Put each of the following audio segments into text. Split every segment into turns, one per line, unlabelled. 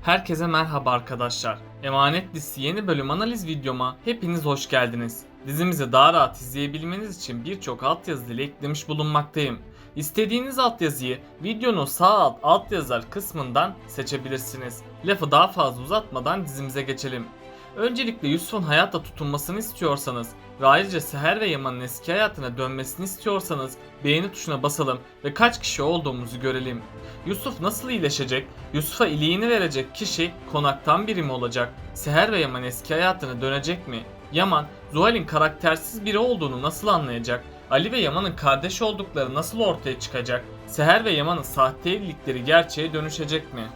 Herkese merhaba arkadaşlar. Emanet dizisi yeni bölüm analiz videoma hepiniz hoş geldiniz. Dizimizi daha rahat izleyebilmeniz için birçok altyazı dili eklemiş bulunmaktayım. İstediğiniz altyazıyı videonun sağ altyazılar kısmından seçebilirsiniz. Lafı daha fazla uzatmadan dizimize geçelim. Öncelikle Yusuf'un hayatta tutunmasını istiyorsanız ve ayrıca Seher ve Yaman'ın eski hayatına dönmesini istiyorsanız beğeni tuşuna basalım ve kaç kişi olduğumuzu görelim. Yusuf nasıl iyileşecek? Yusuf'a iyiliğini verecek kişi konaktan biri mi olacak? Seher ve Yaman eski hayatına dönecek mi? Yaman, Zuhal'in karaktersiz biri olduğunu nasıl anlayacak? Ali ve Yaman'ın kardeş oldukları nasıl ortaya çıkacak? Seher ve Yaman'ın sahte evlilikleri gerçeğe dönüşecek mi?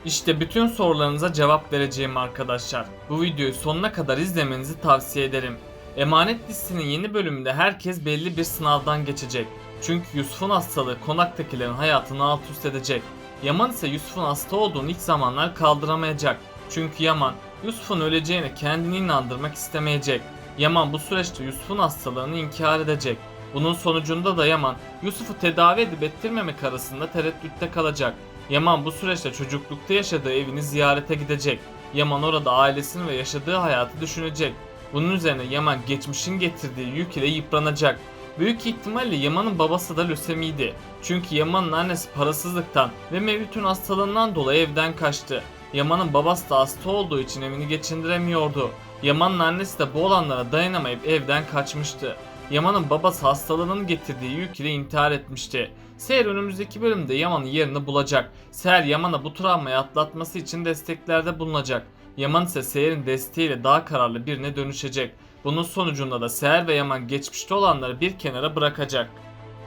İşte bütün sorularınıza cevap vereceğim arkadaşlar. Bu videoyu sonuna kadar izlemenizi tavsiye ederim. Emanet dizisinin yeni bölümünde herkes belli bir sınavdan geçecek. Çünkü Yusuf'un hastalığı konaktakilerin hayatını alt üst edecek. Yaman ise Yusuf'un hasta olduğunu ilk zamanlar kaldıramayacak. Çünkü Yaman, Yusuf'un öleceğine kendini inandırmak istemeyecek. Yaman bu süreçte Yusuf'un hastalığını inkar edecek. Bunun sonucunda da Yaman, Yusuf'u tedavi edip ettirmemek arasında tereddütte kalacak. Yaman bu süreçte çocuklukta yaşadığı evini ziyarete gidecek. Yaman orada ailesini ve yaşadığı hayatı düşünecek. Bunun üzerine Yaman geçmişin getirdiği yük ile yıpranacak. Büyük ihtimalle Yaman'ın babası da lösemiydi. Çünkü Yaman'ın annesi parasızlıktan ve Mevlüt'ün hastalığından dolayı evden kaçtı. Yaman'ın babası da hasta olduğu için evini geçindiremiyordu. Yaman'ın annesi de bu olanlara dayanamayıp evden kaçmıştı. Yaman'ın babası hastalığının getirdiği yük ile intihar etmişti. Seher önümüzdeki bölümde Yaman'ın yerini bulacak. Seher Yaman'a bu travmayı atlatması için desteklerde bulunacak. Yaman ise Seher'in desteğiyle daha kararlı birine dönüşecek. Bunun sonucunda da Seher ve Yaman geçmişte olanları bir kenara bırakacak.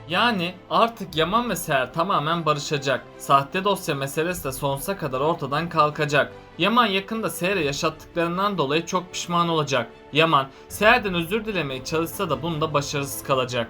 Yani artık Yaman ve Seher tamamen barışacak. Sahte dosya meselesi de sonsuza kadar ortadan kalkacak. Yaman yakında Seher'e yaşattıklarından dolayı çok pişman olacak. Yaman, Seher'den özür dilemeye çalışsa da bunda başarısız kalacak.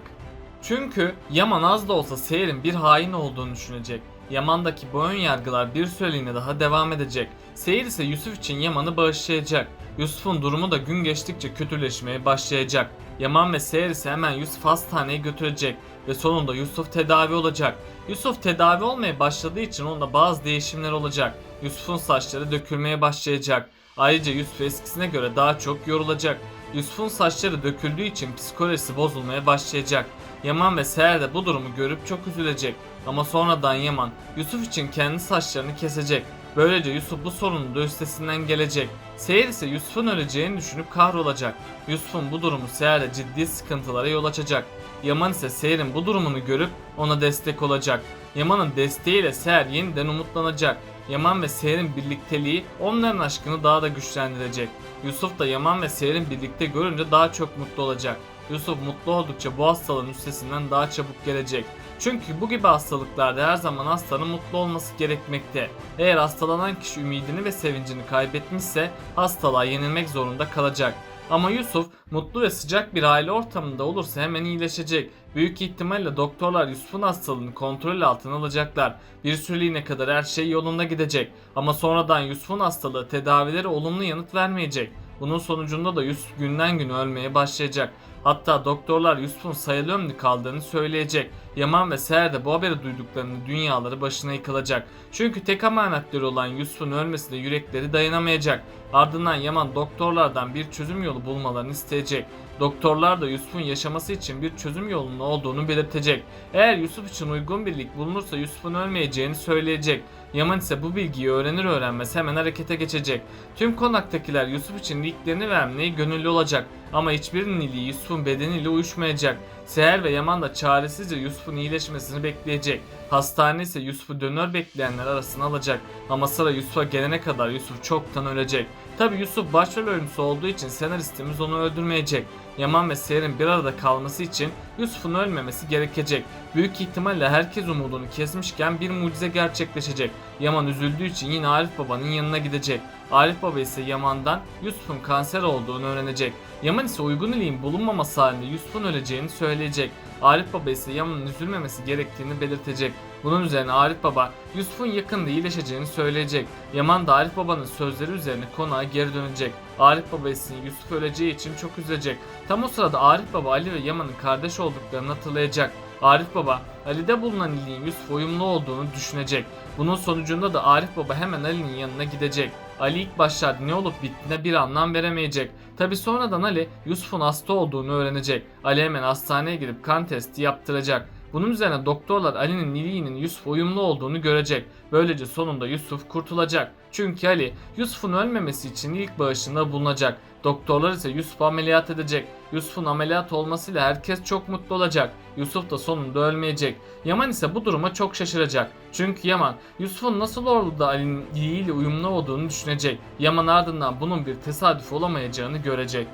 Çünkü Yaman az da olsa Seher'in bir hain olduğunu düşünecek. Yaman'daki bu ön yargılar bir süreliğine daha devam edecek. Seher ise Yusuf için Yaman'ı bağışlayacak. Yusuf'un durumu da gün geçtikçe kötüleşmeye başlayacak. Yaman ve Seher ise hemen Yusuf hastaneye götürecek ve sonunda Yusuf tedavi olacak. Yusuf tedavi olmaya başladığı için onda bazı değişimler olacak. Yusuf'un saçları dökülmeye başlayacak. Ayrıca Yusuf eskisine göre daha çok yorulacak. Yusuf'un saçları döküldüğü için psikolojisi bozulmaya başlayacak. Yaman ve Seher de bu durumu görüp çok üzülecek. Ama sonradan Yaman, Yusuf için kendi saçlarını kesecek. Böylece Yusuf bu sorunun da üstesinden gelecek. Seher ise Yusuf'un öleceğini düşünüp kahrolacak. Yusuf'un bu durumu Seher'de ciddi sıkıntılara yol açacak. Yaman ise Seher'in bu durumunu görüp ona destek olacak. Yaman'ın desteğiyle Seher yeniden umutlanacak. Yaman ve Seher'in birlikteliği onların aşkını daha da güçlendirecek. Yusuf da Yaman ve Seher'in birlikte görünce daha çok mutlu olacak. Yusuf mutlu oldukça bu hastalığın üstesinden daha çabuk gelecek. Çünkü bu gibi hastalıklarda her zaman hastanın mutlu olması gerekmekte. Eğer hastalanan kişi ümidini ve sevincini kaybetmişse hastalığa yenilmek zorunda kalacak. Ama Yusuf mutlu ve sıcak bir aile ortamında olursa hemen iyileşecek. Büyük ihtimalle doktorlar Yusuf'un hastalığını kontrol altına alacaklar. Bir süreliğine kadar her şey yolunda gidecek. Ama sonradan Yusuf'un hastalığı tedavileri olumlu yanıt vermeyecek. Bunun sonucunda da Yusuf günden güne ölmeye başlayacak. Hatta doktorlar Yusuf'un sayılı ömrü kaldığını söyleyecek. Yaman ve Seher de bu haberi duyduklarında dünyaları başına yıkılacak. Çünkü tek amanetleri olan Yusuf'un ölmesine yürekleri dayanamayacak. Ardından Yaman doktorlardan bir çözüm yolu bulmalarını isteyecek. Doktorlar da Yusuf'un yaşaması için bir çözüm yolunun olduğunu belirtecek. Eğer Yusuf için uygun bir lig bulunursa Yusuf'un ölmeyeceğini söyleyecek. Yaman ise bu bilgiyi öğrenir öğrenmez hemen harekete geçecek. Tüm konaktakiler Yusuf için liglerini vermeye gönüllü olacak. Ama hiçbirinin iliği Yusuf'un bedeniyle uyuşmayacak. Seher ve Yaman da çaresizce Yusuf'un iyileşmesini bekleyecek. Hastane ise Yusuf'u dönör bekleyenler arasına alacak. Ama sıra Yusuf'a gelene kadar Yusuf çoktan ölecek. Tabi Yusuf başrol oyuncusu olduğu için senaristimiz onu öldürmeyecek. Yaman ve Seher'in bir arada kalması için Yusuf'un ölmemesi gerekecek. Büyük ihtimalle herkes umudunu kesmişken bir mucize gerçekleşecek. Yaman üzüldüğü için yine Arif Baba'nın yanına gidecek. Arif Baba ise Yaman'dan Yusuf'un kanser olduğunu öğrenecek. Yaman ise uygun iliğin bulunmaması halinde Yusuf'un öleceğini söyleyecek. Arif Baba ise Yaman'ın üzülmemesi gerektiğini belirtecek. Bunun üzerine Arif Baba Yusuf'un yakında iyileşeceğini söyleyecek. Yaman da Arif Baba'nın sözleri üzerine konağa geri dönecek. Arif Baba ise Yusuf öleceği için çok üzülecek. Tam o sırada Arif Baba Ali ve Yaman'ın kardeş olduklarını hatırlayacak. Arif Baba, Ali'de bulunan iliğin Yusuf'a uyumlu olduğunu düşünecek. Bunun sonucunda da Arif Baba hemen Ali'nin yanına gidecek. Ali ilk başlarda ne olup bittiğine bir anlam veremeyecek. Tabi sonradan Ali Yusuf'un hasta olduğunu öğrenecek. Ali hemen hastaneye gidip kan testi yaptıracak. Bunun üzerine doktorlar Ali'nin iliğinin Yusuf'a uyumlu olduğunu görecek. Böylece sonunda Yusuf kurtulacak. Çünkü Ali Yusuf'un ölmemesi için ilk bağışında bulunacak. Doktorlar ise Yusuf'u ameliyat edecek. Yusuf'un ameliyat olmasıyla herkes çok mutlu olacak. Yusuf da sonunda ölmeyecek. Yaman ise bu duruma çok şaşıracak. Çünkü Yaman Yusuf'un nasıl oldu da Ali'nin iliğiyle uyumlu olduğunu düşünecek. Yaman ardından bunun bir tesadüf olamayacağını görecek.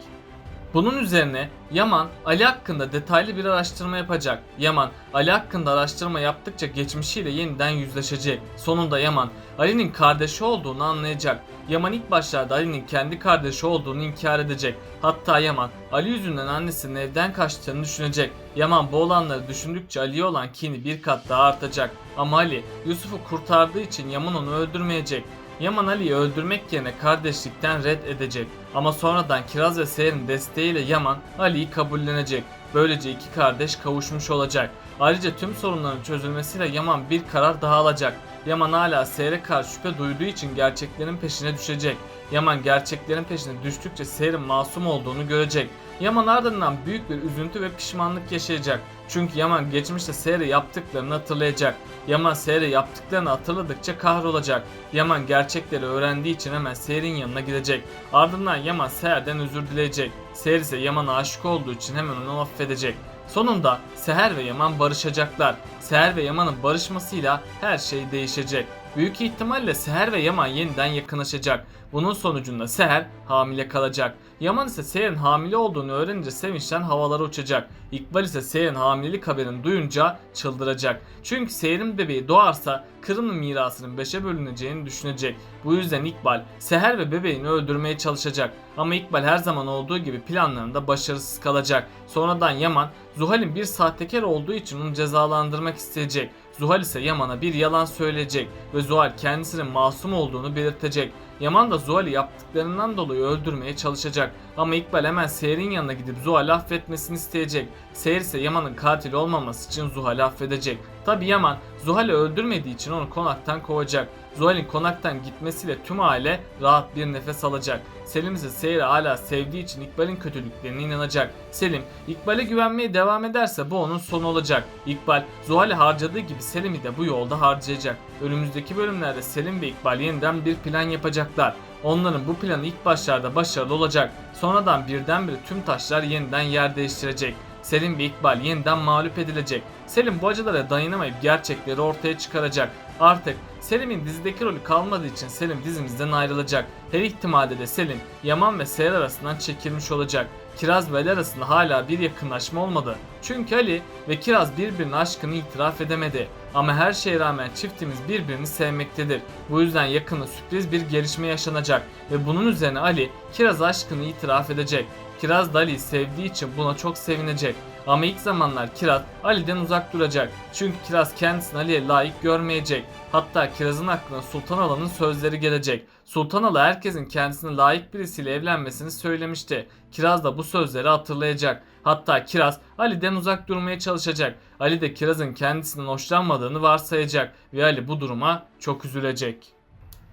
Bunun üzerine Yaman Ali hakkında detaylı bir araştırma yapacak. Yaman Ali hakkında araştırma yaptıkça geçmişiyle yeniden yüzleşecek. Sonunda Yaman Ali'nin kardeşi olduğunu anlayacak. Yaman ilk başlarda Ali'nin kendi kardeşi olduğunu inkar edecek. Hatta Yaman Ali yüzünden annesinin evden kaçtığını düşünecek. Yaman bu olanları düşündükçe Ali'ye olan kini bir kat daha artacak. Ama Ali Yusuf'u kurtardığı için Yaman onu öldürmeyecek. Yaman Ali'yi öldürmek yerine kardeşlikten red edecek. Ama sonradan Kiraz ve Seher'in desteğiyle Yaman Ali'yi kabullenecek. Böylece iki kardeş kavuşmuş olacak. Ayrıca tüm sorunların çözülmesiyle Yaman bir karar daha alacak. Yaman hala Seher'e karşı şüphe duyduğu için gerçeklerin peşine düşecek. Yaman gerçeklerin peşine düştükçe Seher'in masum olduğunu görecek. Yaman ardından büyük bir üzüntü ve pişmanlık yaşayacak. Çünkü Yaman geçmişte Seher'e yaptıklarını hatırlayacak. Yaman Seher'e yaptıklarını hatırladıkça kahrolacak. Yaman gerçekleri öğrendiği için hemen Seher'in yanına gidecek. Ardından Yaman Seher'den özür dileyecek. Seher ise Yaman'a aşık olduğu için hemen onu affedecek. Sonunda Seher ve Yaman barışacaklar. Seher ve Yaman'ın barışmasıyla her şey değişecek. Büyük ihtimalle Seher ve Yaman yeniden yakınlaşacak. Bunun sonucunda Seher hamile kalacak. Yaman ise Seher'in hamile olduğunu öğrenince sevinçten havalara uçacak. İkbal ise Seher'in hamilelik haberini duyunca çıldıracak. Çünkü Seher'in bebeği doğarsa Kırımlı mirasının 5'e bölüneceğini düşünecek. Bu yüzden İkbal Seher ve bebeğini öldürmeye çalışacak. Ama İkbal her zaman olduğu gibi planlarında başarısız kalacak. Sonradan Yaman Zuhal'in bir sahtekar olduğu için onu cezalandırmak isteyecek. Zuhal ise Yaman'a bir yalan söyleyecek ve Zuhal kendisinin masum olduğunu belirtecek. Yaman da Zuhal'i yaptıklarından dolayı öldürmeye çalışacak. Ama İkbal hemen Seher'in yanına gidip Zuhal'i affetmesini isteyecek. Seher ise Yaman'ın katil olmaması için Zuhal'i affedecek. Tabi Yaman Zuhal'i öldürmediği için onu konaktan kovacak. Zuhal'in konaktan gitmesiyle tüm aile rahat bir nefes alacak. Selim ise Seher'i hala sevdiği için İkbal'in kötülüklerine inanacak. Selim İkbal'e güvenmeye devam ederse bu onun sonu olacak. İkbal Zuhal'i harcadığı gibi Selim'i de bu yolda harcayacak. Önümüzdeki bölümlerde Selim ve İkbal yeniden bir plan yapacaklar. Onların bu planı ilk başlarda başarılı olacak. Sonradan birdenbire tüm taşlar yeniden yer değiştirecek. Selim ve İkbal yeniden mağlup edilecek. Selim bu acılara dayanamayıp gerçekleri ortaya çıkaracak. Artık Selim'in dizideki rolü kalmadığı için Selim dizimizden ayrılacak. Her ihtimalde de Selim, Yaman ve Seher arasından çekilmiş olacak. Kiraz ve Ali arasında hala bir yakınlaşma olmadı. Çünkü Ali ve Kiraz birbirinin aşkını itiraf edemedi. Ama her şeye rağmen çiftimiz birbirini sevmektedir. Bu yüzden yakında sürpriz bir gelişme yaşanacak ve bunun üzerine Ali Kiraz aşkını itiraf edecek. Kiraz da Ali'yi sevdiği için buna çok sevinecek. Ama ilk zamanlar Kiraz Ali'den uzak duracak. Çünkü Kiraz kendisini Ali'ye layık görmeyecek. Hatta Kiraz'ın aklına Sultan Ala'nın sözleri gelecek. Sultan Ala herkesin kendisine layık birisiyle evlenmesini söylemişti. Kiraz da bu sözleri hatırlayacak. Hatta Kiraz Ali'den uzak durmaya çalışacak. Ali de Kiraz'ın kendisinden hoşlanmadığını varsayacak ve Ali bu duruma çok üzülecek.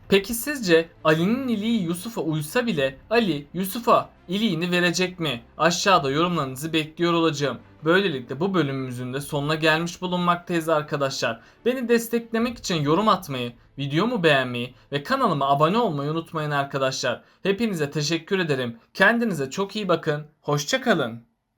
Peki sizce Ali'nin iliği Yusuf'a uysa bile Ali Yusuf'a iliğini verecek mi? Aşağıda yorumlarınızı bekliyor olacağım. Böylelikle bu bölümümüzün de sonuna gelmiş bulunmaktayız arkadaşlar. Beni desteklemek için yorum atmayı, videomu beğenmeyi ve kanalıma abone olmayı unutmayın arkadaşlar. Hepinize teşekkür ederim. Kendinize çok iyi bakın. Hoşça kalın.